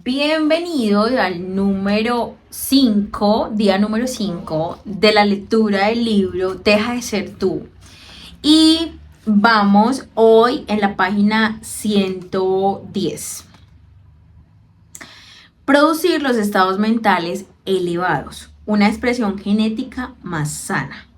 Bienvenidos al día número 5 de la lectura del libro Deja de ser tú. Y vamos hoy en la página 110. Producir los estados mentales elevados, una expresión genética más sana.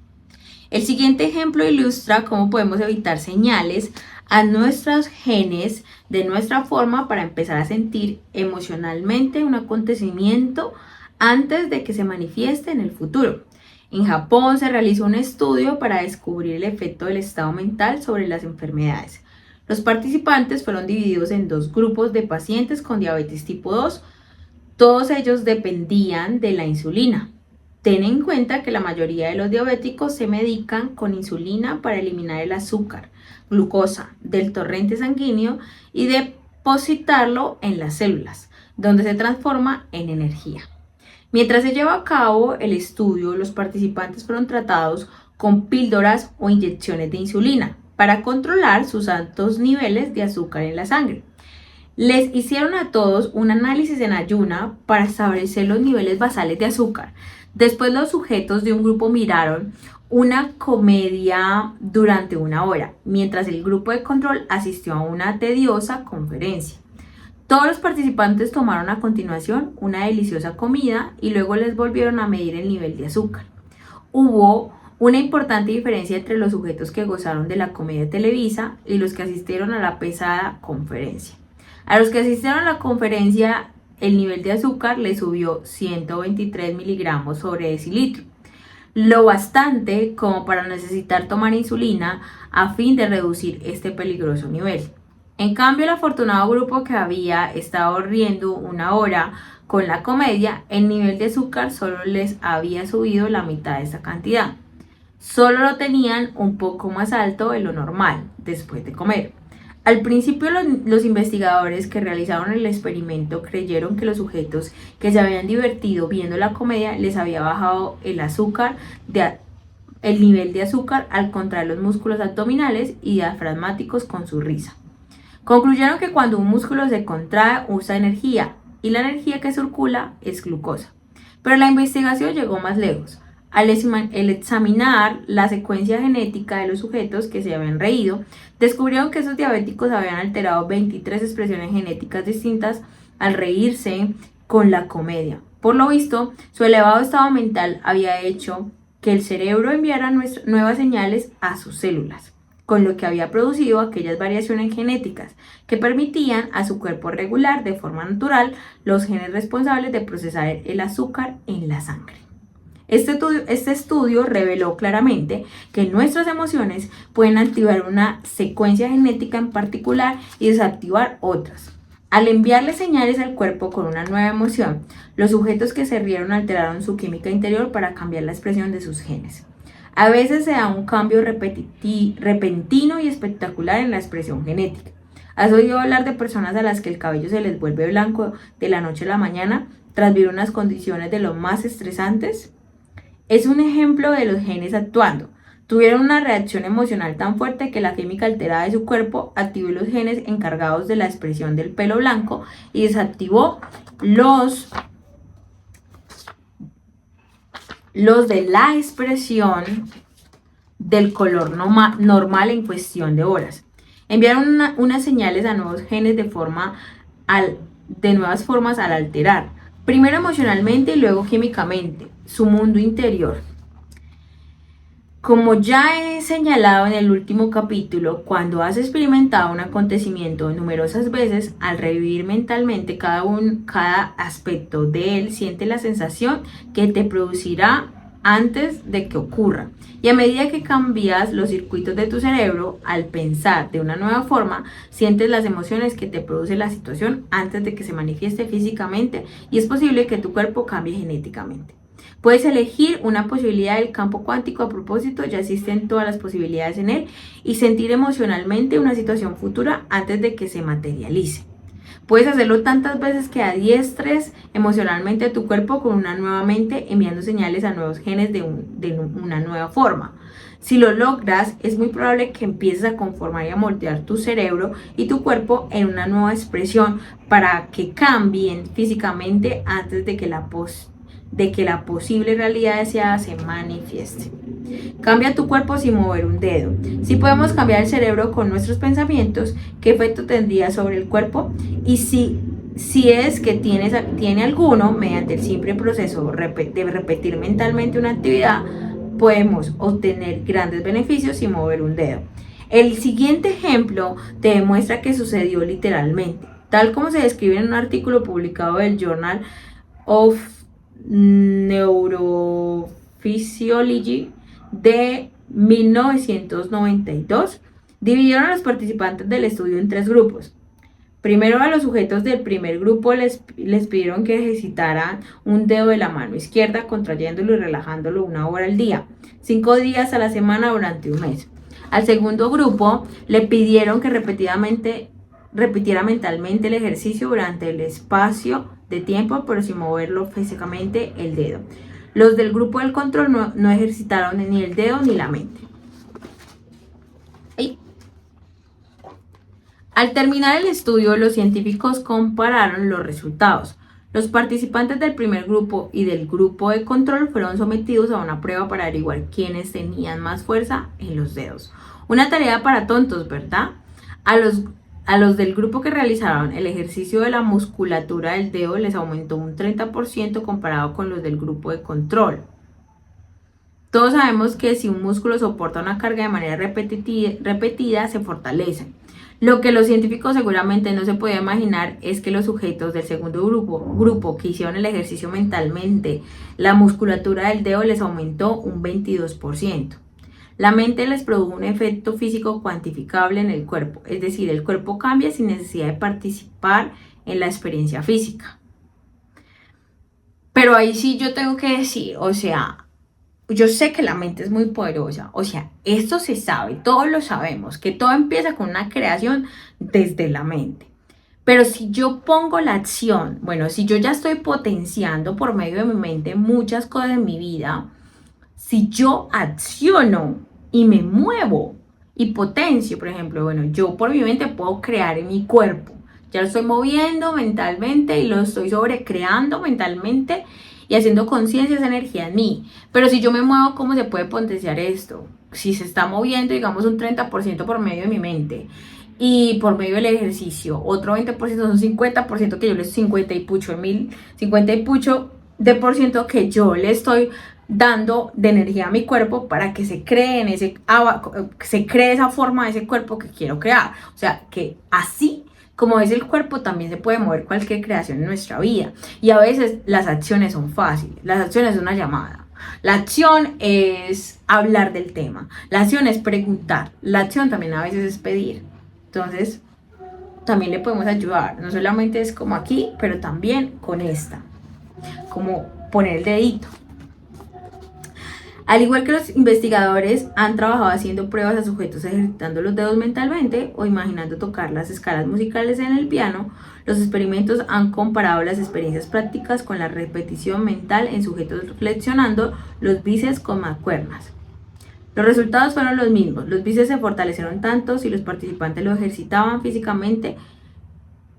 El siguiente ejemplo ilustra cómo podemos evitar señales a nuestros genes de nuestra forma para empezar a sentir emocionalmente un acontecimiento antes de que se manifieste en el futuro. En Japón se realizó un estudio para descubrir el efecto del estado mental sobre las enfermedades. Los participantes fueron divididos en dos grupos de pacientes con diabetes tipo 2. Todos ellos dependían de la insulina. Ten en cuenta que la mayoría de los diabéticos se medican con insulina para eliminar el azúcar, glucosa del torrente sanguíneo y depositarlo en las células, donde se transforma en energía. Mientras se lleva a cabo el estudio, los participantes fueron tratados con píldoras o inyecciones de insulina para controlar sus altos niveles de azúcar en la sangre. Les hicieron a todos un análisis en ayuna para establecer los niveles basales de azúcar. Después los sujetos de un grupo miraron una comedia durante 1 hora, mientras el grupo de control asistió a una tediosa conferencia. Todos los participantes tomaron a continuación una deliciosa comida y luego les volvieron a medir el nivel de azúcar. Hubo una importante diferencia entre los sujetos que gozaron de la comedia televisa y los que asistieron a la pesada conferencia. A los que asistieron a la conferencia, el nivel de azúcar le subió 123 miligramos sobre decilitro, lo bastante como para necesitar tomar insulina a fin de reducir este peligroso nivel. En cambio, el afortunado grupo que había estado riendo 1 hora con la comedia, el nivel de azúcar solo les había subido la mitad de esa cantidad. Solo lo tenían un poco más alto de lo normal después de comer. Al principio los investigadores que realizaron el experimento creyeron que los sujetos que se habían divertido viendo la comedia les había bajado el nivel de azúcar al contraer los músculos abdominales y diafragmáticos con su risa. Concluyeron que cuando un músculo se contrae usa energía y la energía que circula es glucosa. Pero la investigación llegó más lejos. Al examinar la secuencia genética de los sujetos que se habían reído, descubrieron que esos diabéticos habían alterado 23 expresiones genéticas distintas al reírse con la comedia. Por lo visto, su elevado estado mental había hecho que el cerebro enviara nuevas señales a sus células, con lo que había producido aquellas variaciones genéticas que permitían a su cuerpo regular de forma natural los genes responsables de procesar el azúcar en la sangre. Este estudio reveló claramente que nuestras emociones pueden activar una secuencia genética en particular y desactivar otras. Al enviarle señales al cuerpo con una nueva emoción, los sujetos que se rieron alteraron su química interior para cambiar la expresión de sus genes. A veces se da un cambio repentino y espectacular en la expresión genética. ¿Has oído hablar de personas a las que el cabello se les vuelve blanco de la noche a la mañana tras vivir unas condiciones de lo más estresantes? Es un ejemplo de los genes actuando. Tuvieron una reacción emocional tan fuerte que la química alterada de su cuerpo activó los genes encargados de la expresión del pelo blanco y desactivó los de la expresión del color normal en cuestión de horas. Enviaron unas señales a nuevos genes de nuevas formas al alterar, primero emocionalmente y luego químicamente, su mundo interior. Como ya he señalado en el último capítulo, cuando has experimentado un acontecimiento numerosas veces, al revivir mentalmente cada aspecto de él, siente la sensación que te producirá antes de que ocurra. Y a medida que cambias los circuitos de tu cerebro, al pensar de una nueva forma, sientes las emociones que te produce la situación antes de que se manifieste físicamente y es posible que tu cuerpo cambie genéticamente. Puedes elegir una posibilidad del campo cuántico. A propósito, ya existen todas las posibilidades en él y sentir emocionalmente una situación futura antes de que se materialice. Puedes hacerlo tantas veces que adiestres emocionalmente a tu cuerpo con una nueva mente, enviando señales a nuevos genes de una nueva forma. Si lo logras, es muy probable que empieces a conformar y a moldear tu cerebro y tu cuerpo en una nueva expresión para que cambien físicamente antes de que la posible realidad deseada se manifieste. Cambia tu cuerpo sin mover un dedo. Si podemos cambiar el cerebro con nuestros pensamientos, ¿qué efecto tendría sobre el cuerpo? Y si es que tiene alguno, mediante el simple proceso de repetir mentalmente una actividad, podemos obtener grandes beneficios sin mover un dedo. El siguiente ejemplo te demuestra que sucedió literalmente, tal como se describe en un artículo publicado del Journal of Neurophysiology de 1992. Dividieron a los participantes del estudio en 3 grupos. Primero, a los sujetos del primer grupo les pidieron que ejercitaran un dedo de la mano izquierda, contrayéndolo y relajándolo 1 hora al día, 5 días a la semana durante un mes. Al segundo grupo le pidieron que repitiera mentalmente el ejercicio durante el espacio de tiempo, pero sin moverlo físicamente el dedo. Los del grupo del control no ejercitaron ni el dedo ni la mente. Al terminar el estudio, los científicos compararon los resultados. Los participantes del primer grupo y del grupo de control fueron sometidos a una prueba para averiguar quiénes tenían más fuerza en los dedos. Una tarea para tontos, ¿verdad? A los del grupo que realizaron el ejercicio de la musculatura del dedo les aumentó un 30% comparado con los del grupo de control. Todos sabemos que si un músculo soporta una carga de manera repetida, se fortalece. Lo que los científicos seguramente no se podían imaginar es que los sujetos del segundo grupo que hicieron el ejercicio mentalmente, la musculatura del dedo les aumentó un 22%. La mente les produjo un efecto físico cuantificable en el cuerpo, es decir, el cuerpo cambia sin necesidad de participar en la experiencia física. Pero ahí sí yo tengo que decir, yo sé que la mente es muy poderosa, esto se sabe, todos lo sabemos, que todo empieza con una creación desde la mente. Pero si yo pongo la acción, si yo ya estoy potenciando por medio de mi mente muchas cosas en mi vida, si yo acciono y me muevo y potencio, por ejemplo, yo por mi mente puedo crear en mi cuerpo, ya lo estoy moviendo mentalmente y lo estoy sobrecreando mentalmente y haciendo conciencia esa energía en mí. Pero si yo me muevo, ¿cómo se puede potenciar esto? Si se está moviendo, digamos, un 30% por medio de mi mente y por medio del ejercicio, otro 20% son 50% que yo les 50 y pucho de por ciento que yo le estoy dando de energía a mi cuerpo para que se cree esa forma de ese cuerpo que quiero crear. Que así como es el cuerpo, también se puede mover cualquier creación en nuestra vida. Y a veces las acciones son fáciles. Las acciones es una llamada. La acción es hablar del tema. La acción es preguntar. La acción también a veces es pedir. Entonces, también le podemos ayudar. No solamente es como aquí, pero también con esta. Como poner el dedito. Al igual que los investigadores han trabajado haciendo pruebas a sujetos ejercitando los dedos mentalmente o imaginando tocar las escalas musicales en el piano, los experimentos han comparado las experiencias prácticas con la repetición mental en sujetos flexionando los bíceps con mancuernas. Los resultados fueron los mismos. Los bíceps se fortalecieron tanto si los participantes lo ejercitaban físicamente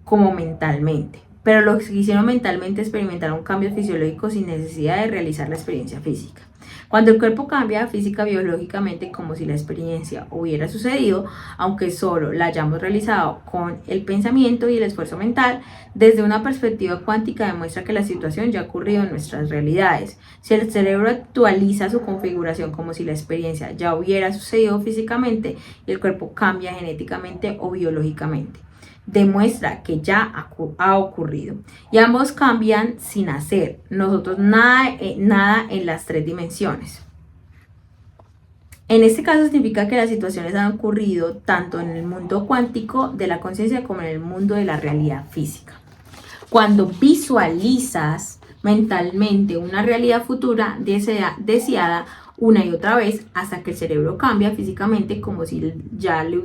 como mentalmente. Pero los que hicieron mentalmente experimentaron cambios fisiológicos sin necesidad de realizar la experiencia física. Cuando el cuerpo cambia física biológicamente como si la experiencia hubiera sucedido, aunque solo la hayamos realizado con el pensamiento y el esfuerzo mental, desde una perspectiva cuántica demuestra que la situación ya ha ocurrido en nuestras realidades. Si el cerebro actualiza su configuración como si la experiencia ya hubiera sucedido físicamente, y el cuerpo cambia genéticamente o biológicamente, demuestra que ya ha ocurrido. Y ambos cambian sin hacer nosotros nada en las 3 dimensiones. En este caso significa que las situaciones han ocurrido tanto en el mundo cuántico de la conciencia como en el mundo de la realidad física. Cuando visualizas mentalmente una realidad futura deseada una y otra vez hasta que el cerebro cambia físicamente como si ya la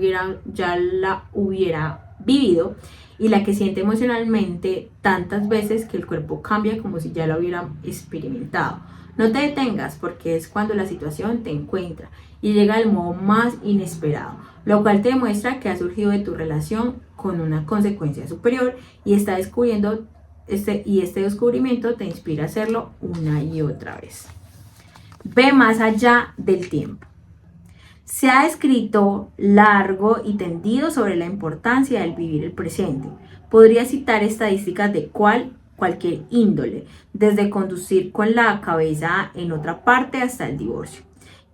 hubiera vivido, y la que siente emocionalmente tantas veces que el cuerpo cambia como si ya lo hubiera experimentado. No te detengas porque es cuando la situación te encuentra y llega al modo más inesperado, lo cual te demuestra que ha surgido de tu relación con una consecuencia superior y está descubriendo este descubrimiento te inspira a hacerlo una y otra vez. Ve más allá del tiempo. Se ha escrito largo y tendido sobre la importancia del vivir el presente. Podría citar estadísticas de cualquier índole, desde conducir con la cabeza en otra parte hasta el divorcio,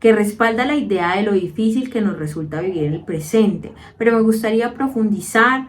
que respalda la idea de lo difícil que nos resulta vivir en el presente, pero me gustaría profundizar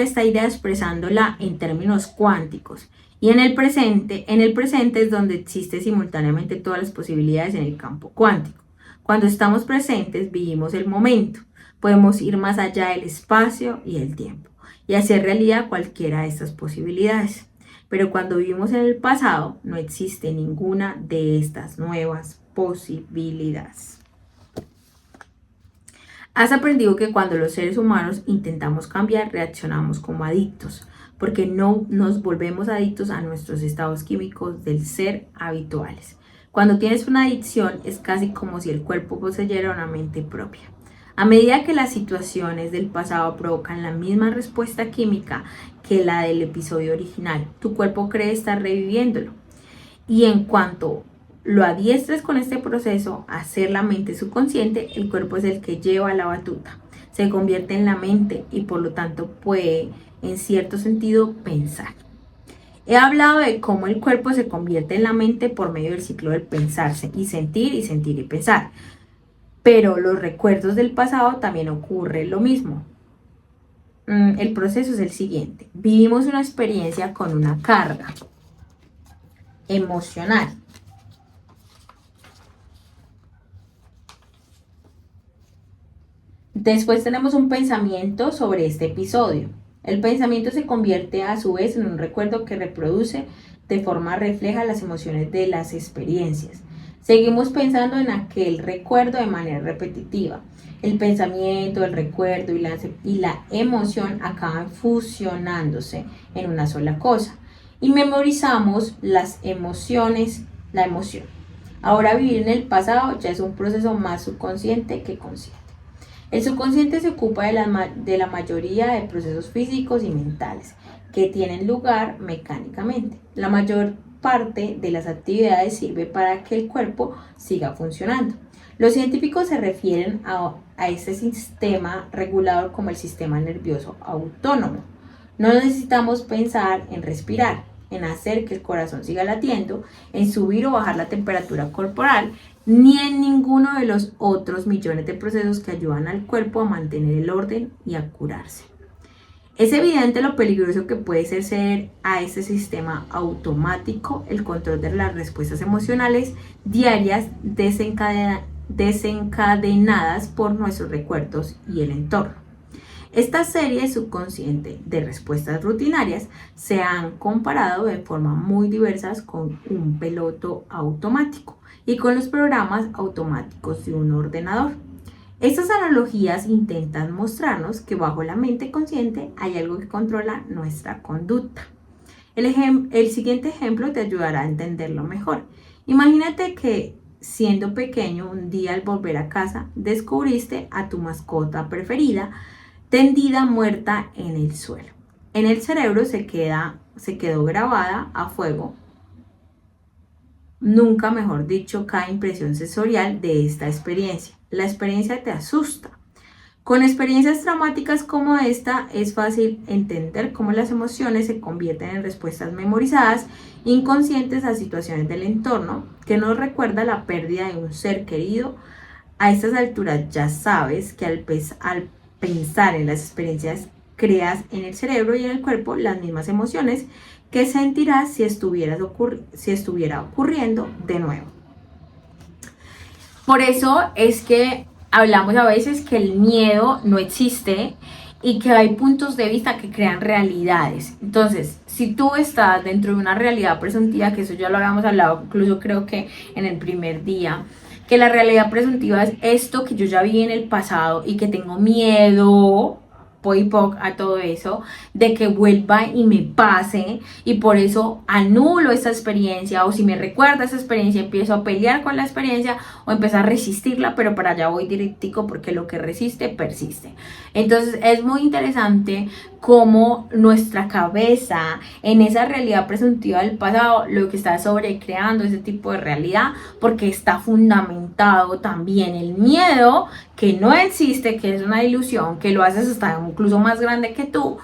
esta idea expresándola en términos cuánticos. Y en el presente es donde existe simultáneamente todas las posibilidades en el campo cuántico. Cuando estamos presentes, vivimos el momento. Podemos ir más allá del espacio y el tiempo y hacer realidad cualquiera de estas posibilidades. Pero cuando vivimos en el pasado, no existe ninguna de estas nuevas posibilidades. Has aprendido que cuando los seres humanos intentamos cambiar, reaccionamos como adictos, porque no nos volvemos adictos a nuestros estados químicos del ser habituales. Cuando tienes una adicción, es casi como si el cuerpo poseyera una mente propia. A medida que las situaciones del pasado provocan la misma respuesta química que la del episodio original, tu cuerpo cree estar reviviéndolo. Y en cuanto lo adiestres con este proceso, hacer la mente subconsciente, el cuerpo es el que lleva la batuta. Se convierte en la mente y por lo tanto puede, en cierto sentido, pensar. He hablado de cómo el cuerpo se convierte en la mente por medio del ciclo del pensarse y sentir y pensar. Pero los recuerdos del pasado también ocurre lo mismo. El proceso es el siguiente. Vivimos una experiencia con una carga emocional. Después tenemos un pensamiento sobre este episodio. El pensamiento se convierte a su vez en un recuerdo que reproduce de forma refleja las emociones de las experiencias. Seguimos pensando en aquel recuerdo de manera repetitiva. El pensamiento, el recuerdo y la emoción acaban fusionándose en una sola cosa. Y memorizamos las emociones, la emoción. Ahora vivir en el pasado ya es un proceso más subconsciente que consciente. El subconsciente se ocupa de la mayoría de procesos físicos y mentales que tienen lugar mecánicamente. La mayor parte de las actividades sirve para que el cuerpo siga funcionando. Los científicos se refieren a este sistema regulador como el sistema nervioso autónomo. No necesitamos pensar en respirar, en hacer que el corazón siga latiendo, en subir o bajar la temperatura corporal, ni en ninguno de los otros millones de procesos que ayudan al cuerpo a mantener el orden y a curarse. Es evidente lo peligroso que puede ser ceder a este sistema automático el control de las respuestas emocionales diarias desencadenadas por nuestros recuerdos y el entorno. Esta serie subconsciente de respuestas rutinarias se han comparado de forma muy diversas con un piloto automático y con los programas automáticos de un ordenador. Estas analogías intentan mostrarnos que bajo la mente consciente hay algo que controla nuestra conducta. El siguiente ejemplo te ayudará a entenderlo mejor. Imagínate que siendo pequeño, un día al volver a casa, descubriste a tu mascota preferida tendida muerta en el suelo. En el cerebro se quedó grabada a fuego, nunca mejor dicho, cada impresión sensorial de esta experiencia. La experiencia te asusta. Con experiencias traumáticas como esta, es fácil entender cómo las emociones se convierten en respuestas memorizadas, inconscientes a situaciones del entorno, que nos recuerda la pérdida de un ser querido. A estas alturas ya sabes que al pensar en las experiencias creas en el cerebro y en el cuerpo las mismas emociones que sentirás si estuviera ocurriendo de nuevo. Por eso es que hablamos a veces que el miedo no existe y que hay puntos de vista que crean realidades. Entonces, si tú estás dentro de una realidad presuntiva, que eso ya lo habíamos hablado, incluso creo que en el primer día, que la realidad presuntiva es esto que yo ya vi en el pasado y que tengo miedo a todo eso, de que vuelva y me pase, y por eso anulo esa experiencia, o si me recuerda esa experiencia empiezo a pelear con la experiencia o empezar a resistirla, pero para allá voy directico porque lo que resiste persiste. Entonces es muy interesante cómo nuestra cabeza en esa realidad presuntiva del pasado lo que está sobrecreando ese tipo de realidad, porque está fundamentado también el miedo, que no existe, que es una ilusión, que lo haces hasta incluso más grande que tú,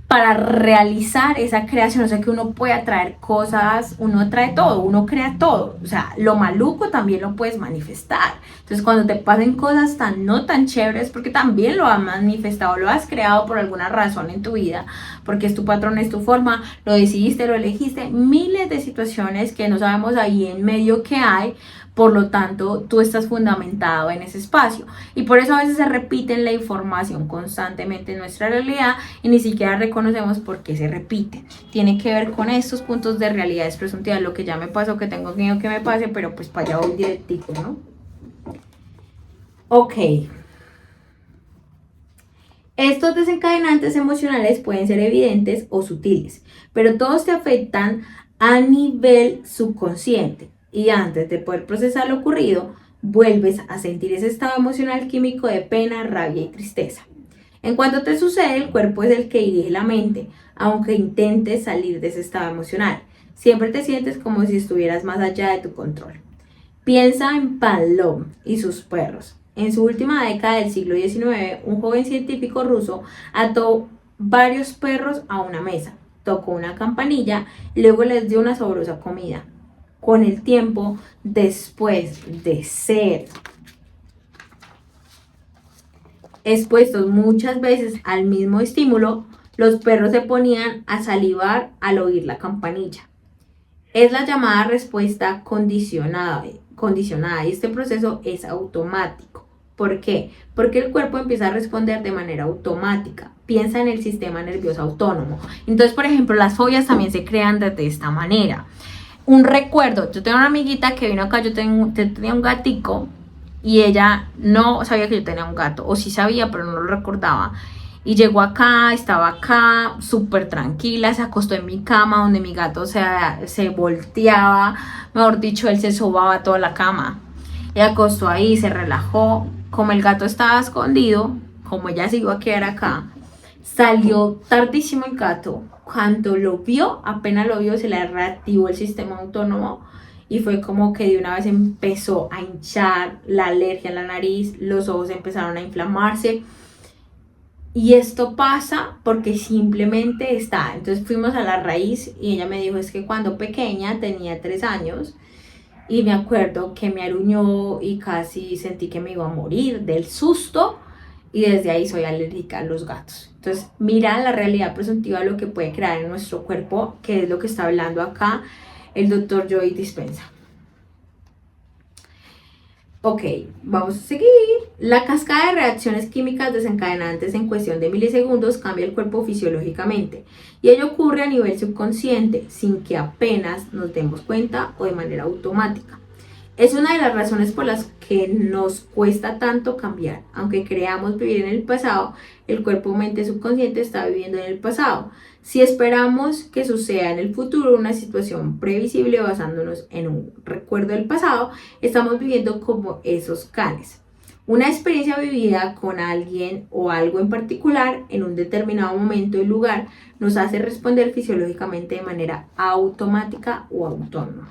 para realizar esa creación. O sea, que uno puede atraer cosas, uno atrae todo, uno crea todo. O sea, lo maluco también lo puedes manifestar. Entonces, cuando te pasen cosas no tan chéveres, porque también lo has manifestado, lo has creado por alguna razón en tu vida, porque es tu patrón, es tu forma, lo decidiste, lo elegiste, miles de situaciones que no sabemos ahí en medio que hay. Por lo tanto, tú estás fundamentado en ese espacio. Y por eso a veces se repite la información constantemente en nuestra realidad y ni siquiera reconocemos por qué se repite. Tiene que ver con estos puntos de realidades presuntivas, lo que ya me pasó, que tengo miedo que me pase, pero pues para allá voy directico, ¿no? Ok. Estos desencadenantes emocionales pueden ser evidentes o sutiles, pero todos te afectan a nivel subconsciente. Y antes de poder procesar lo ocurrido, vuelves a sentir ese estado emocional químico de pena, rabia y tristeza. En cuanto te sucede, el cuerpo es el que dirige la mente, aunque intentes salir de ese estado emocional. Siempre te sientes como si estuvieras más allá de tu control. Piensa en Pavlov y sus perros. En su última década del siglo XIX, un joven científico ruso ató varios perros a una mesa, tocó una campanilla y luego les dio una sabrosa comida. Con el tiempo, después de ser expuestos muchas veces al mismo estímulo, los perros se ponían a salivar al oír la campanilla. Es la llamada respuesta condicionada y este proceso es automático. ¿Por qué? Porque el cuerpo empieza a responder de manera automática. Piensa en el sistema nervioso autónomo. Entonces, por ejemplo, las fobias también se crean de esta manera. Un recuerdo, yo tengo una amiguita que vino acá, yo tenía un gatico y ella no sabía que yo tenía un gato, o sí sabía, pero no lo recordaba. Y llegó acá, estaba acá, súper tranquila, se acostó en mi cama, donde mi gato se volteaba, mejor dicho, él se sobaba toda la cama. Y acostó ahí, se relajó. Como el gato estaba escondido, como ella se iba a quedar acá, salió tardísimo el gato. Cuando lo vio, apenas lo vio, se le reactivó el sistema autónomo y fue como que de una vez empezó a hinchar, la alergia en la nariz, los ojos empezaron a inflamarse. Y esto pasa porque simplemente está. Entonces fuimos a la raíz y ella me dijo, es que cuando pequeña, tenía 3 años, y me acuerdo que me aruñó y casi sentí que me iba a morir del susto, y desde ahí soy alérgica a los gatos. Entonces mira la realidad presuntiva, lo que puede crear en nuestro cuerpo, que es lo que está hablando acá el doctor Joe Dispenza. Ok, vamos a seguir. La cascada de reacciones químicas desencadenantes en cuestión de milisegundos cambia el cuerpo fisiológicamente, y ello ocurre a nivel subconsciente sin que apenas nos demos cuenta o de manera automática. Es una de las razones por las que nos cuesta tanto cambiar. Aunque creamos vivir en el pasado, el cuerpo mente subconsciente está viviendo en el pasado. Si esperamos que suceda en el futuro una situación previsible basándonos en un recuerdo del pasado, estamos viviendo como esos canes. Una experiencia vivida con alguien o algo en particular en un determinado momento y lugar nos hace responder fisiológicamente de manera automática o autónoma.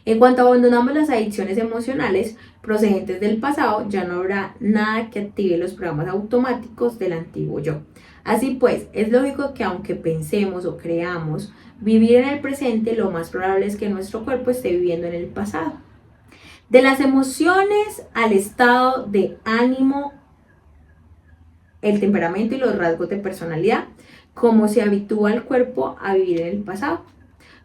En cuanto abandonamos las adicciones emocionales procedentes del pasado, ya no habrá nada que active los programas automáticos del antiguo yo. Así pues, es lógico que aunque pensemos o creamos vivir en el presente, lo más probable es que nuestro cuerpo esté viviendo en el pasado. De las emociones al estado de ánimo, el temperamento y los rasgos de personalidad, cómo se habitúa el cuerpo a vivir en el pasado.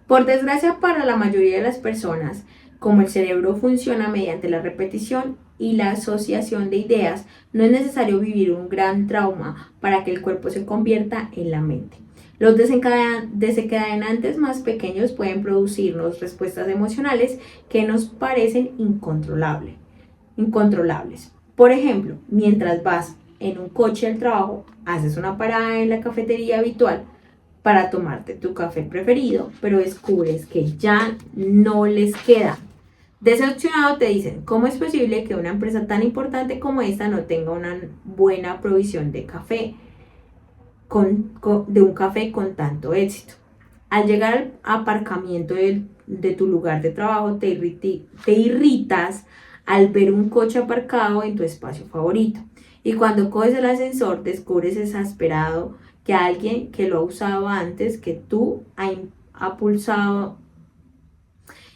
Por desgracia para la mayoría de las personas, como el cerebro funciona mediante la repetición y la asociación de ideas, no es necesario vivir un gran trauma para que el cuerpo se convierta en la mente. Los desencadenantes más pequeños pueden producirnos respuestas emocionales que nos parecen incontrolables. Por ejemplo, mientras vas en un coche al trabajo, haces una parada en la cafetería habitual para tomarte tu café preferido, pero descubres que ya no les queda. Decepcionado te dicen, ¿cómo es posible que una empresa tan importante como esta no tenga una buena provisión de café, de un café con tanto éxito? Al llegar al aparcamiento de tu lugar de trabajo, te irritas al ver un coche aparcado en tu espacio favorito. Y cuando coges el ascensor, descubres exasperado que alguien que lo ha usado antes que tú ha pulsado.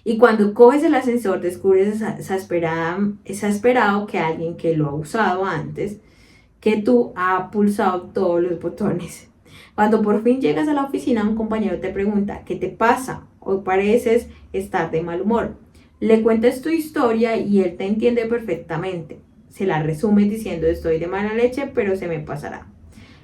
Y cuando coges el ascensor, descubres exasperado que alguien que lo ha usado antes que tú ha pulsado todos los botones. Cuando por fin llegas a la oficina, un compañero te pregunta, ¿qué te pasa? Hoy pareces estar de mal humor. Le cuentas tu historia y él te entiende perfectamente. Se la resumes diciendo, estoy de mala leche, pero se me pasará.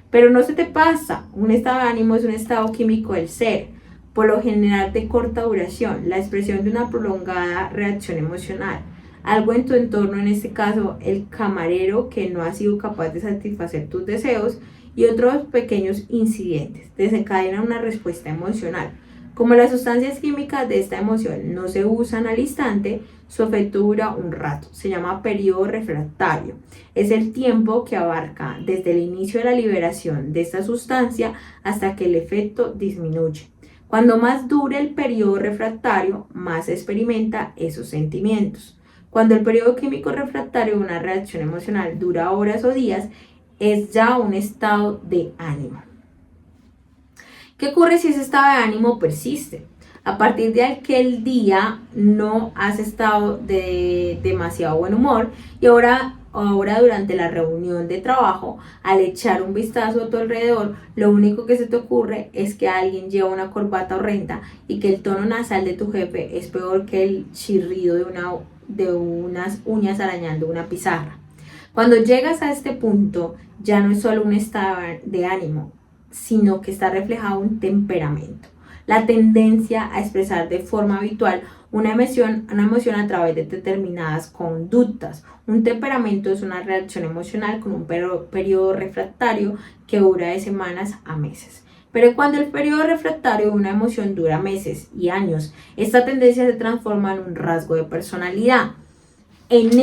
Pero no se te pasa. Un estado de ánimo es un estado químico del ser, por lo general de corta duración, la expresión de una prolongada reacción emocional. Algo en tu entorno, en este caso el camarero que no ha sido capaz de satisfacer tus deseos, y otros pequeños incidentes desencadenan una respuesta emocional. Como las sustancias químicas de esta emoción no se usan al instante, su efecto dura un rato. Se llama periodo refractario. Es el tiempo que abarca desde el inicio de la liberación de esta sustancia hasta que el efecto disminuye. Cuando más dure el periodo refractario, más se experimenta esos sentimientos. Cuando el periodo químico refractario de una reacción emocional dura horas o días, es ya un estado de ánimo. ¿Qué ocurre si ese estado de ánimo persiste? A partir de aquel día no has estado de demasiado buen humor y ahora durante la reunión de trabajo, al echar un vistazo a tu alrededor, lo único que se te ocurre es que alguien lleva una corbata horrenda y que el tono nasal de tu jefe es peor que el chirrido de unas uñas arañando una pizarra. Cuando llegas a este punto, ya no es solo un estado de ánimo, sino que está reflejado un temperamento. La tendencia a expresar de forma habitual una emoción a través de determinadas conductas. Un temperamento es una reacción emocional con un periodo refractario que dura de semanas a meses. Pero cuando el periodo refractario de una emoción dura meses y años, esta tendencia se transforma en un rasgo de personalidad. En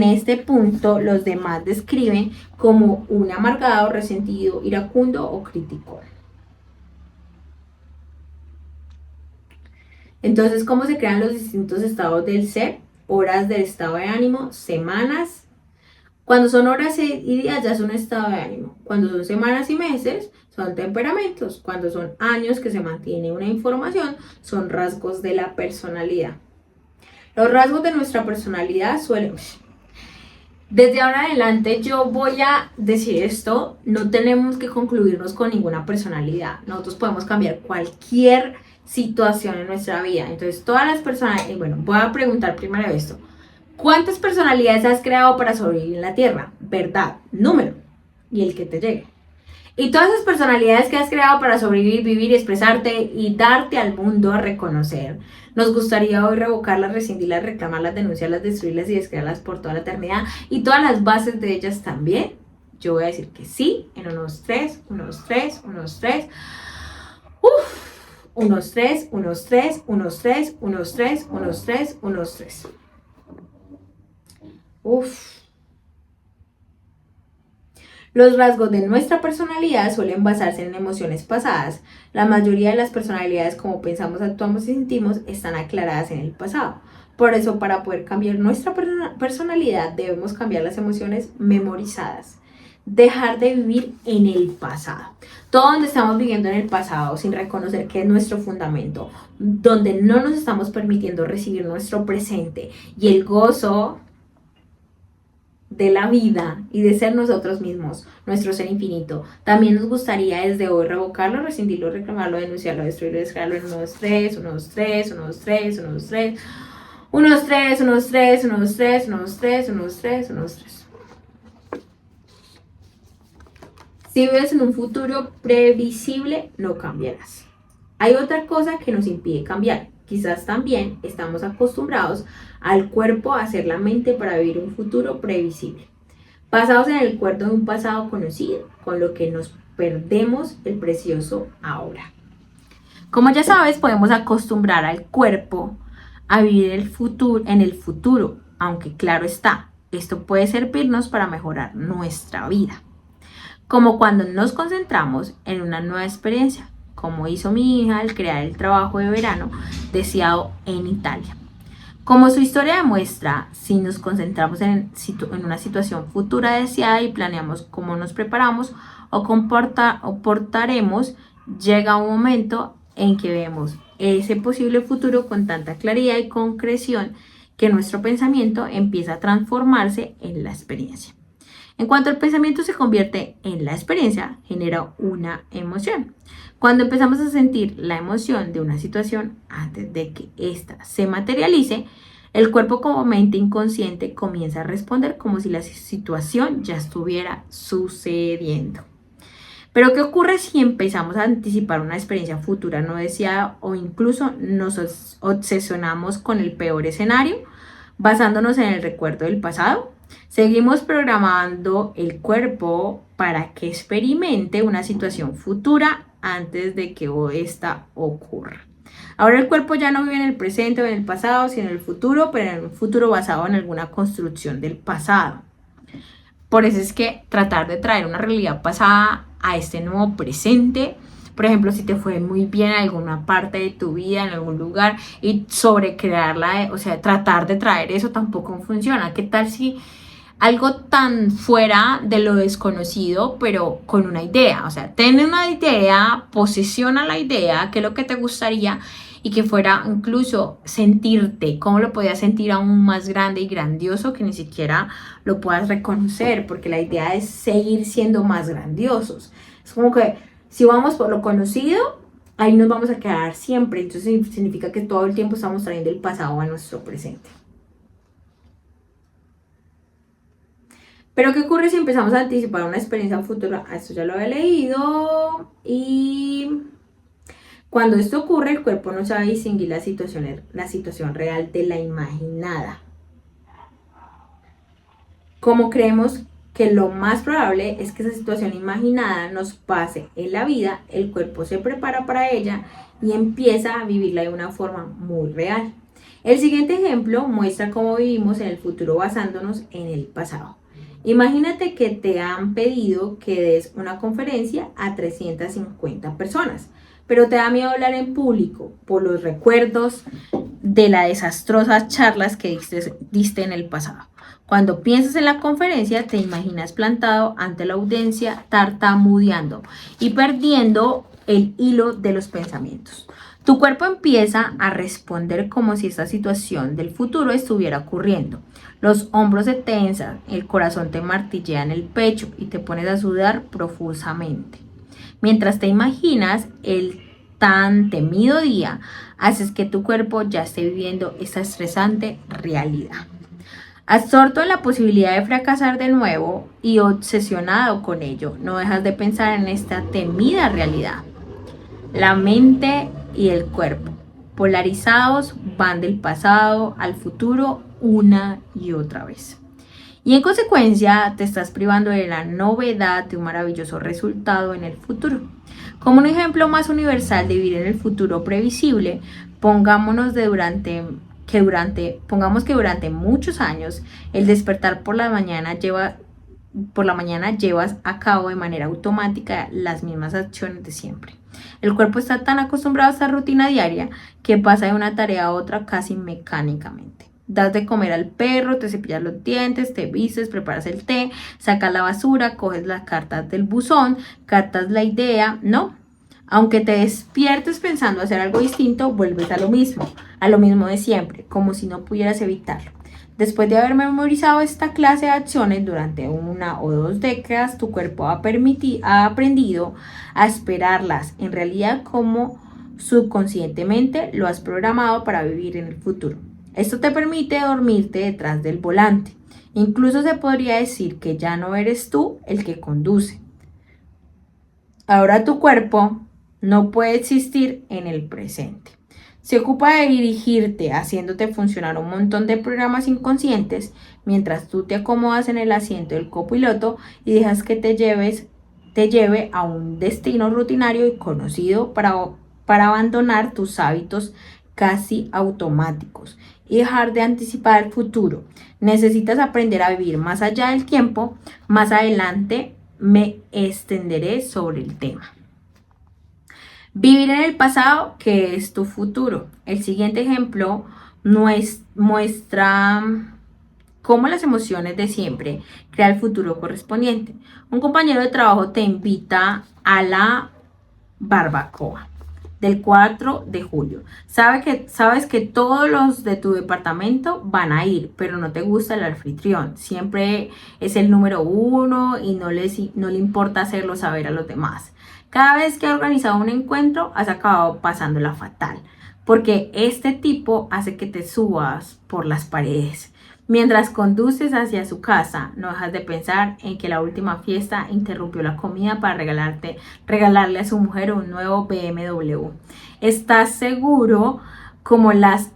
este punto, los demás describen como un amargado, resentido, iracundo o crítico. Entonces, ¿cómo se crean los distintos estados del ser? Horas del estado de ánimo, semanas. Cuando son horas y días ya es un estado de ánimo. Cuando son semanas y meses son temperamentos. Cuando son años que se mantiene una información son rasgos de la personalidad. Los rasgos de nuestra personalidad suelen... Desde ahora en adelante yo voy a decir esto, no tenemos que concluirnos con ninguna personalidad. Nosotros podemos cambiar cualquier situación en nuestra vida. Entonces todas las personas, bueno, voy a preguntar primero esto. ¿Cuántas personalidades has creado para sobrevivir en la Tierra? Verdad, número y el que te llegue. Y todas esas personalidades que has creado para sobrevivir, vivir, expresarte y darte al mundo a reconocer, nos gustaría hoy revocarlas, rescindirlas, reclamarlas, denunciarlas, destruirlas y descrearlas por toda la eternidad y todas las bases de ellas también. Yo voy a decir que sí, en unos tres. Unos tres. Los rasgos de nuestra personalidad suelen basarse en emociones pasadas. La mayoría de las personalidades, como pensamos, actuamos y sentimos, están aclaradas en el pasado. Por eso, para poder cambiar nuestra personalidad, debemos cambiar las emociones memorizadas. Dejar de vivir en el pasado. Todo donde estamos viviendo en el pasado sin reconocer que es nuestro fundamento, donde no nos estamos permitiendo recibir nuestro presente y el gozo de la vida y de ser nosotros mismos, nuestro ser infinito. También nos gustaría desde hoy revocarlo, rescindirlo, reclamarlo, denunciarlo, destruirlo, descrearlo en unos tres. Unos 3, unos 3, unos 3, unos 3, unos 3, unos 3. Si vives en un futuro previsible, no cambiarás. Hay otra cosa que nos impide cambiar. Quizás también estamos acostumbrados al cuerpo a hacer la mente para vivir un futuro previsible, basados en el recuerdo de un pasado conocido, con lo que nos perdemos el precioso ahora. Como ya sabes, podemos acostumbrar al cuerpo a vivir en el futuro, aunque claro está, esto puede servirnos para mejorar nuestra vida. Como cuando nos concentramos en una nueva experiencia, como hizo mi hija al crear el trabajo de verano deseado en Italia. Como su historia demuestra, si nos concentramos en una situación futura deseada y planeamos cómo nos preparamos o comportaremos, llega un momento en que vemos ese posible futuro con tanta claridad y concreción que nuestro pensamiento empieza a transformarse en la experiencia. En cuanto el pensamiento se convierte en la experiencia, genera una emoción. Cuando empezamos a sentir la emoción de una situación antes de que ésta se materialice, el cuerpo como mente inconsciente comienza a responder como si la situación ya estuviera sucediendo. Pero ¿qué ocurre si empezamos a anticipar una experiencia futura no deseada o incluso nos obsesionamos con el peor escenario, basándonos en el recuerdo del pasado? Seguimos programando el cuerpo para que experimente una situación futura antes de que esta ocurra. Ahora el cuerpo ya no vive en el presente o en el pasado, sino en el futuro, pero en un futuro basado en alguna construcción del pasado. Por eso es que tratar de traer una realidad pasada a este nuevo presente, por ejemplo, si te fue muy bien en alguna parte de tu vida, en algún lugar, y sobrecrearla, o sea, tratar de traer eso tampoco funciona. ¿Qué tal si algo tan fuera de lo desconocido, pero con una idea? O sea, ten una idea, posesiona la idea, qué es lo que te gustaría y que fuera incluso sentirte, cómo lo podías sentir aún más grande y grandioso que ni siquiera lo puedas reconocer, porque la idea es seguir siendo más grandiosos. Es como que si vamos por lo conocido, ahí nos vamos a quedar siempre. Entonces significa que todo el tiempo estamos trayendo el pasado a nuestro presente. Pero ¿qué ocurre si empezamos a anticipar una experiencia futura? Esto ya lo había leído. Y cuando esto ocurre, el cuerpo no sabe distinguir la situación real de la imaginada. Como creemos que lo más probable es que esa situación imaginada nos pase en la vida, el cuerpo se prepara para ella y empieza a vivirla de una forma muy real. El siguiente ejemplo muestra cómo vivimos en el futuro basándonos en el pasado. Imagínate que te han pedido que des una conferencia a 350 personas, pero te da miedo hablar en público por los recuerdos de las desastrosas charlas que diste en el pasado. Cuando piensas en la conferencia, te imaginas plantado ante la audiencia, tartamudeando y perdiendo el hilo de los pensamientos. Tu cuerpo empieza a responder como si esta situación del futuro estuviera ocurriendo. Los hombros se tensan, el corazón te martillea en el pecho y te pones a sudar profusamente. Mientras te imaginas el tan temido día, haces que tu cuerpo ya esté viviendo esta estresante realidad. Absorto en la posibilidad de fracasar de nuevo y obsesionado con ello, no dejas de pensar en esta temida realidad. La mente y el cuerpo, polarizados, van del pasado al futuro una y otra vez. Y en consecuencia te estás privando de la novedad de un maravilloso resultado en el futuro. Como un ejemplo más universal de vivir en el futuro previsible, pongamos que durante muchos años el despertar por la mañana llevas a cabo de manera automática las mismas acciones de siempre. El cuerpo está tan acostumbrado a esta rutina diaria que pasa de una tarea a otra casi mecánicamente. Das de comer al perro, te cepillas los dientes, te vistes, preparas el té, sacas la basura, coges las cartas del buzón, captas la idea, ¿no? Aunque te despiertes pensando hacer algo distinto, vuelves a lo mismo de siempre, como si no pudieras evitarlo. Después de haber memorizado esta clase de acciones durante 1 o 2 décadas, tu cuerpo ha aprendido a esperarlas, en realidad como subconscientemente lo has programado para vivir en el futuro. Esto te permite dormirte detrás del volante. Incluso se podría decir que ya no eres tú el que conduce. Ahora tu cuerpo no puede existir en el presente. Se ocupa de dirigirte, haciéndote funcionar un montón de programas inconscientes mientras tú te acomodas en el asiento del copiloto y dejas que te lleve a un destino rutinario y conocido para abandonar tus hábitos casi automáticos y dejar de anticipar el futuro. Necesitas aprender a vivir más allá del tiempo. Más adelante me extenderé sobre el tema. Vivir en el pasado, que es tu futuro. El siguiente ejemplo muestra cómo las emociones de siempre crean el futuro correspondiente. Un compañero de trabajo te invita a la barbacoa del 4 de julio. Sabes que todos los de tu departamento van a ir, pero no te gusta el anfitrión. Siempre es el número uno y no le importa hacerlo saber a los demás. Cada vez que ha organizado un encuentro, has acabado pasándola fatal, porque este tipo hace que te subas por las paredes. Mientras conduces hacia su casa, no dejas de pensar en que la última fiesta interrumpió la comida para regalarle a su mujer un nuevo BMW. ¿Estás seguro, como le has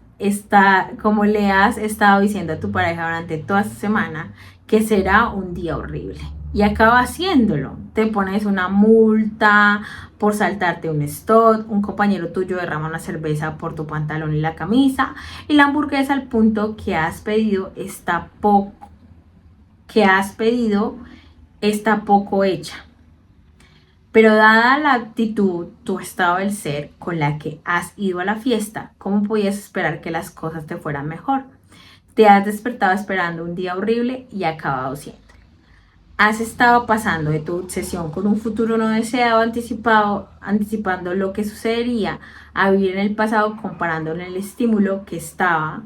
estado diciendo a tu pareja durante toda esta semana, que será un día horrible? Y acaba haciéndolo. Te pones una multa por saltarte un stop, un compañero tuyo derrama una cerveza por tu pantalón y la camisa, y la hamburguesa al punto que has pedido está poco hecha. Pero dada la actitud, tu estado del ser con la que has ido a la fiesta, ¿cómo podías esperar que las cosas te fueran mejor? Te has despertado esperando un día horrible y ha acabado siendo. Has estado pasando de tu obsesión con un futuro no deseado anticipando lo que sucedería, a vivir en el pasado comparando el estímulo que estaba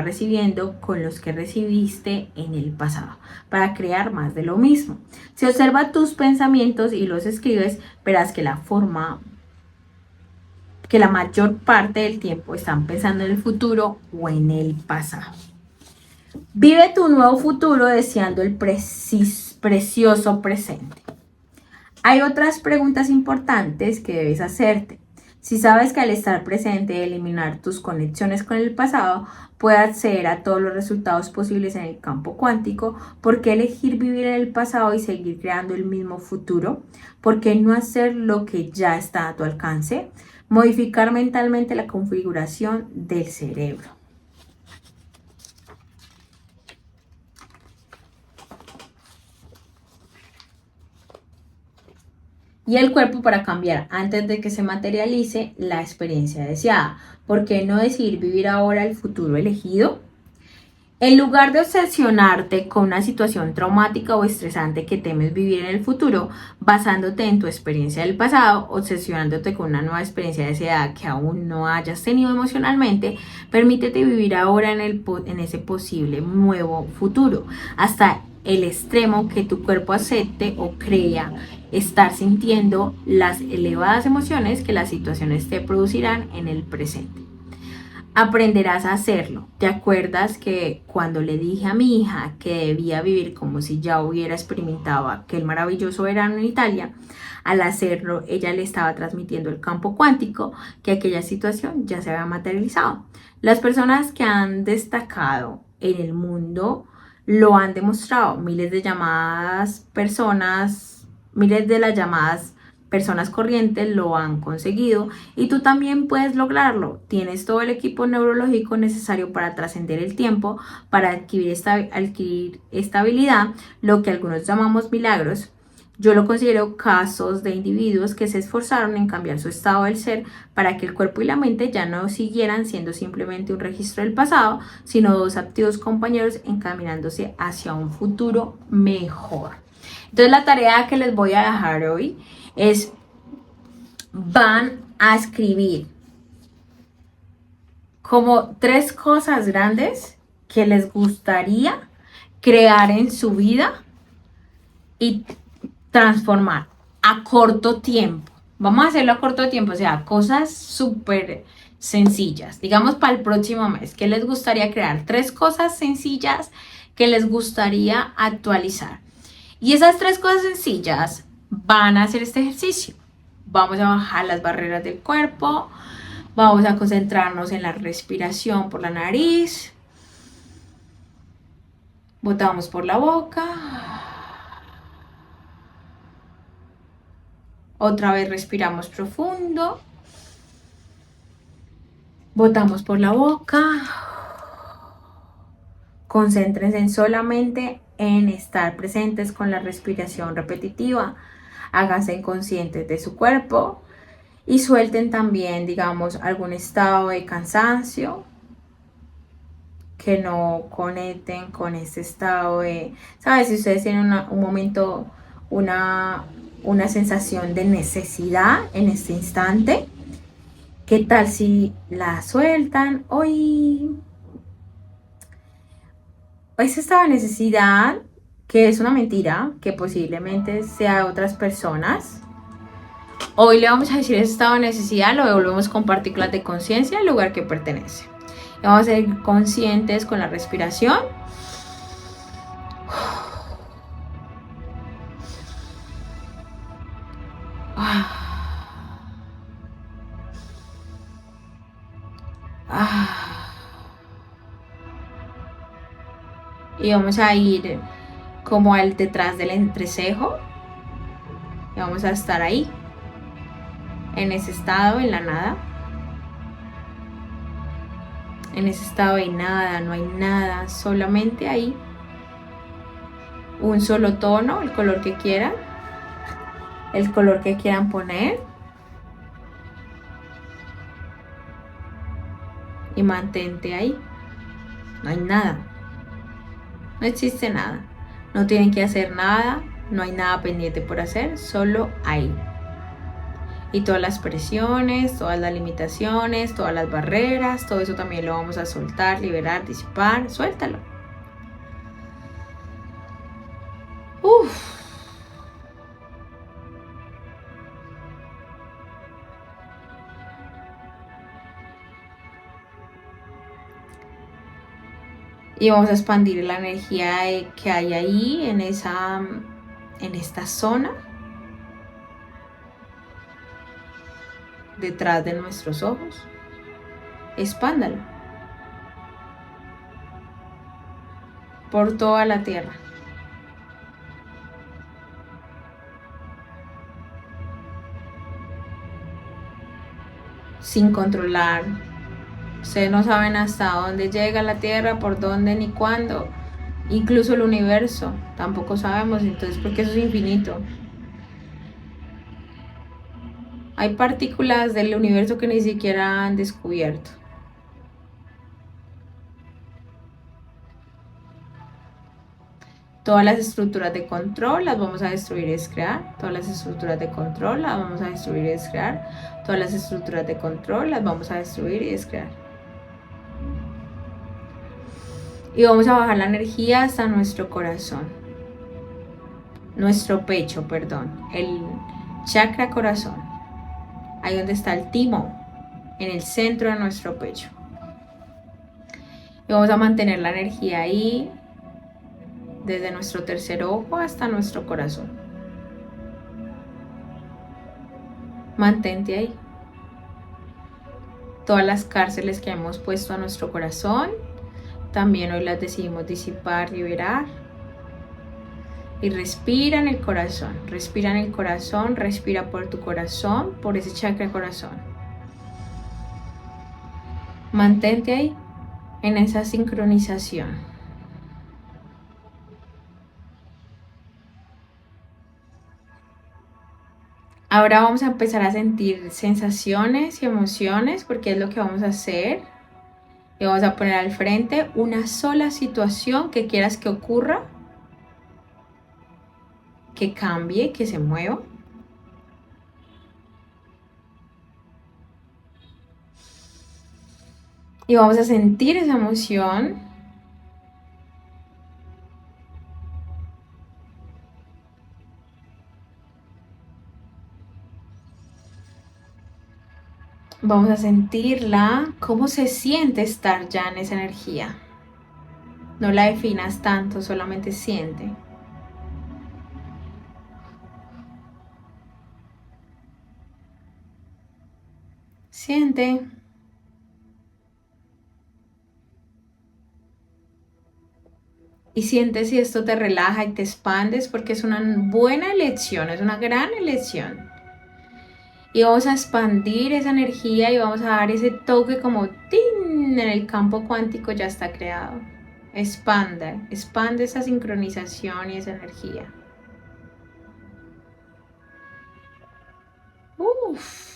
recibiendo con los que recibiste en el pasado, para crear más de lo mismo. Si observas tus pensamientos y los escribes, verás que la mayor parte del tiempo están pensando en el futuro o en el pasado. Vive tu nuevo futuro deseando el precioso presente. Hay otras preguntas importantes que debes hacerte. Si sabes que al estar presente y eliminar tus conexiones con el pasado, puedes acceder a todos los resultados posibles en el campo cuántico, ¿por qué elegir vivir en el pasado y seguir creando el mismo futuro? ¿Por qué no hacer lo que ya está a tu alcance? Modificar mentalmente la configuración del cerebro. Y el cuerpo para cambiar antes de que se materialice la experiencia deseada. ¿Por qué no decidir vivir ahora el futuro elegido? En lugar de obsesionarte con una situación traumática o estresante que temes vivir en el futuro, basándote en tu experiencia del pasado, obsesionándote con una nueva experiencia deseada que aún no hayas tenido emocionalmente, permítete vivir ahora en ese posible nuevo futuro, hasta el extremo que tu cuerpo acepte o crea estar sintiendo las elevadas emociones que las situaciones te producirán en el presente. Aprenderás a hacerlo. ¿Te acuerdas que cuando le dije a mi hija que debía vivir como si ya hubiera experimentado aquel maravilloso verano en Italia? Al hacerlo, ella le estaba transmitiendo el campo cuántico que aquella situación ya se había materializado. Las personas que han destacado en el mundo lo han demostrado. Miles de las llamadas personas corrientes lo han conseguido y tú también puedes lograrlo. Tienes todo el equipo neurológico necesario para trascender el tiempo, para adquirir estabilidad, lo que algunos llamamos milagros. Yo lo considero casos de individuos que se esforzaron en cambiar su estado del ser para que el cuerpo y la mente ya no siguieran siendo simplemente un registro del pasado, sino dos activos compañeros encaminándose hacia un futuro mejor. Entonces la tarea que les voy a dejar hoy es, van a escribir como 3 cosas grandes que les gustaría crear en su vida y transformar a corto tiempo. Vamos a hacerlo a corto tiempo, o sea, cosas súper sencillas, digamos para el próximo mes, ¿qué les gustaría crear? 3 cosas sencillas que les gustaría actualizar. Y esas 3 cosas sencillas van a hacer este ejercicio. Vamos a bajar las barreras del cuerpo, vamos a concentrarnos en la respiración por la nariz, botamos por la boca, otra vez respiramos profundo, botamos por la boca. Concéntrense solamente en estar presentes con la respiración repetitiva. Háganse conscientes de su cuerpo y suelten también, digamos, algún estado de cansancio que no conecten con este estado de, ¿sabes? Si ustedes tienen un momento, una sensación de necesidad en este instante, ¿qué tal si la sueltan? Hoy ese estado de necesidad, que es una mentira, que posiblemente sea de otras personas, hoy le vamos a decir ese estado de necesidad, lo devolvemos con partículas de conciencia al lugar que pertenece. Y vamos a ser conscientes con la respiración. Y vamos a ir como al detrás del entrecejo. Y vamos a estar ahí, en ese estado, en la nada. En ese estado de nada, no hay nada, solamente ahí. Un solo tono, el color que quieran. El color que quieran poner. Y mantente ahí. No hay nada. No existe nada. No tienen que hacer nada. No hay nada pendiente por hacer. Solo ahí. Y todas las presiones, todas las limitaciones, todas las barreras, todo eso también lo vamos a soltar, liberar, disipar. Suéltalo. Uf. Y vamos a expandir la energía que hay ahí en esta zona, detrás de nuestros ojos. Expándalo por toda la tierra. Sin controlar. Ustedes no saben hasta dónde llega la tierra, por dónde ni cuándo. Incluso el universo tampoco sabemos, entonces porque eso es infinito. Hay partículas del universo que ni siquiera han descubierto. Todas las estructuras de control las vamos a destruir y descrear. Todas las estructuras de control las vamos a destruir y descrear. Todas las estructuras de control las vamos a destruir y descrear. Y vamos a bajar la energía hasta nuestro corazón. Nuestro pecho, perdón. El chakra corazón. Ahí donde está el timo. En el centro de nuestro pecho. Y vamos a mantener la energía ahí. Desde nuestro tercer ojo hasta nuestro corazón. Mantente ahí. Todas las cárceles que hemos puesto a nuestro corazón, también hoy las decidimos disipar, liberar. Y respira en el corazón, respira en el corazón, respira por tu corazón, por ese chakra corazón. Mantente ahí, en esa sincronización. Ahora vamos a empezar a sentir sensaciones y emociones, porque es lo que vamos a hacer. Y vamos a poner al frente una sola situación que quieras que ocurra, que cambie, que se mueva. Y vamos a sentir esa emoción. Vamos a sentirla, cómo se siente estar ya en esa energía. No la definas tanto, solamente siente. Siente. Y siente si esto te relaja y te expandes porque es una buena elección, es una gran elección. Y vamos a expandir esa energía y vamos a dar ese toque como ¡tin! En el campo cuántico ya está creado. Expande, expande esa sincronización y esa energía. Uf.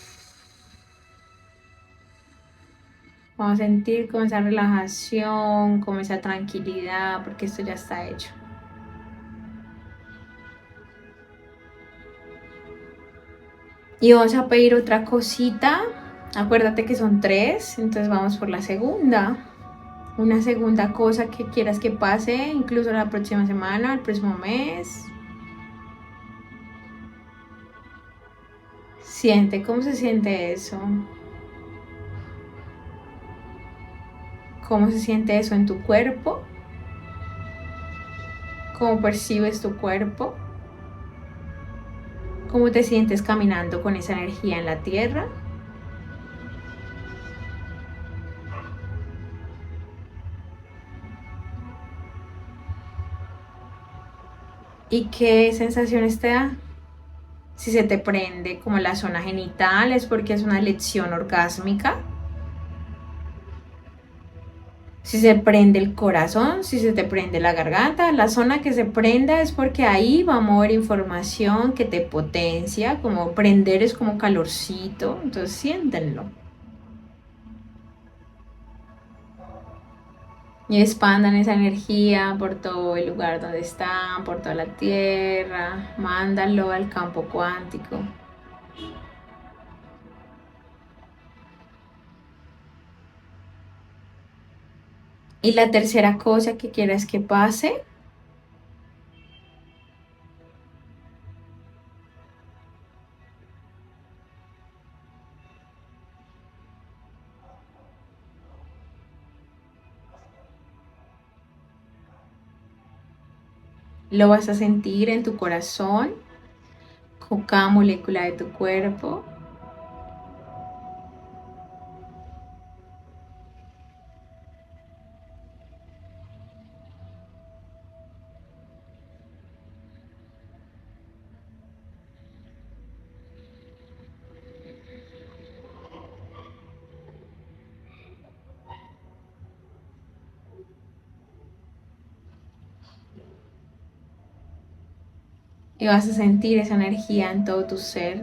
Vamos a sentir como esa relajación, como esa tranquilidad, porque esto ya está hecho. Y vamos a pedir otra cosita. Acuérdate que son 3, entonces vamos por la segunda. Una segunda cosa que quieras que pase, incluso la próxima semana, el próximo mes. Siente, ¿cómo se siente eso? ¿Cómo se siente eso en tu cuerpo? ¿Cómo percibes tu cuerpo? ¿Cómo te sientes caminando con esa energía en la tierra? ¿Y qué sensaciones te da? Si se te prende como la zona genital es porque es una lección orgásmica. Si se prende el corazón, si se te prende la garganta, la zona que se prenda es porque ahí va a mover información que te potencia, como prender es como calorcito, entonces siéntenlo. Y expandan esa energía por todo el lugar donde están, por toda la tierra, mándalo al campo cuántico. Y la tercera cosa que quieras que pase, lo vas a sentir en tu corazón, con cada molécula de tu cuerpo. Y vas a sentir esa energía en todo tu ser.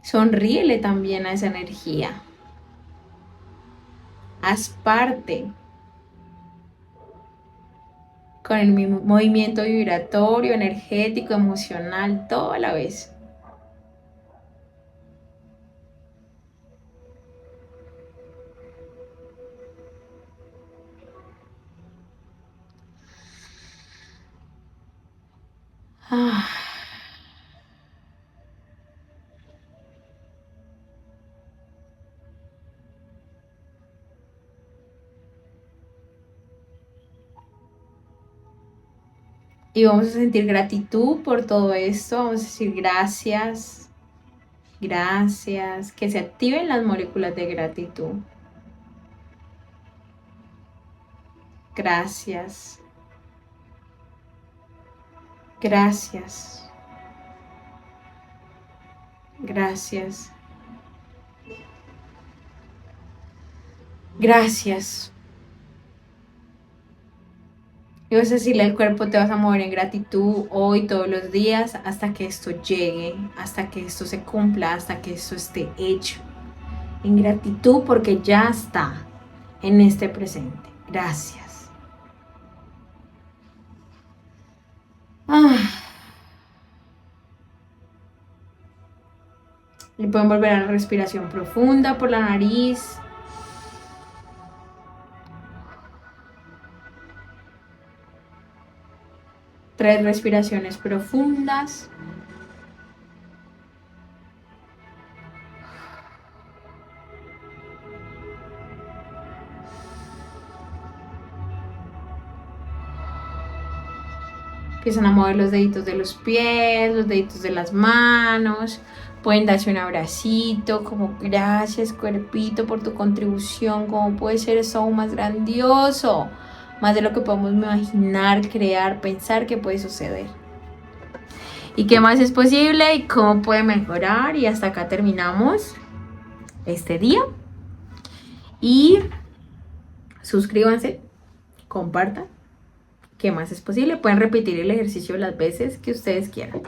Sonríele también a esa energía. Haz parte con el mismo movimiento vibratorio, energético, emocional, todo a la vez. Ah. Y vamos a sentir gratitud por todo esto. Vamos a decir gracias, gracias. Que se activen las moléculas de gratitud. Gracias, gracias, gracias, gracias. Y vas a decirle al cuerpo, te vas a mover en gratitud hoy, todos los días, hasta que esto llegue, hasta que esto se cumpla, hasta que esto esté hecho. En gratitud porque ya está en este presente. Gracias. Ah. Y pueden volver a la respiración profunda por la nariz. Tres respiraciones profundas. Empiezan a mover los deditos de los pies, los deditos de las manos. Pueden darse un abracito, como gracias cuerpito por tu contribución. ¿Cómo puede ser eso aún más grandioso? Más de lo que podemos imaginar, crear, pensar que puede suceder. ¿Y qué más es posible? ¿Y cómo puede mejorar? Y hasta acá terminamos este día. Y suscríbanse, compartan. ¿Qué más es posible? Pueden repetir el ejercicio las veces que ustedes quieran.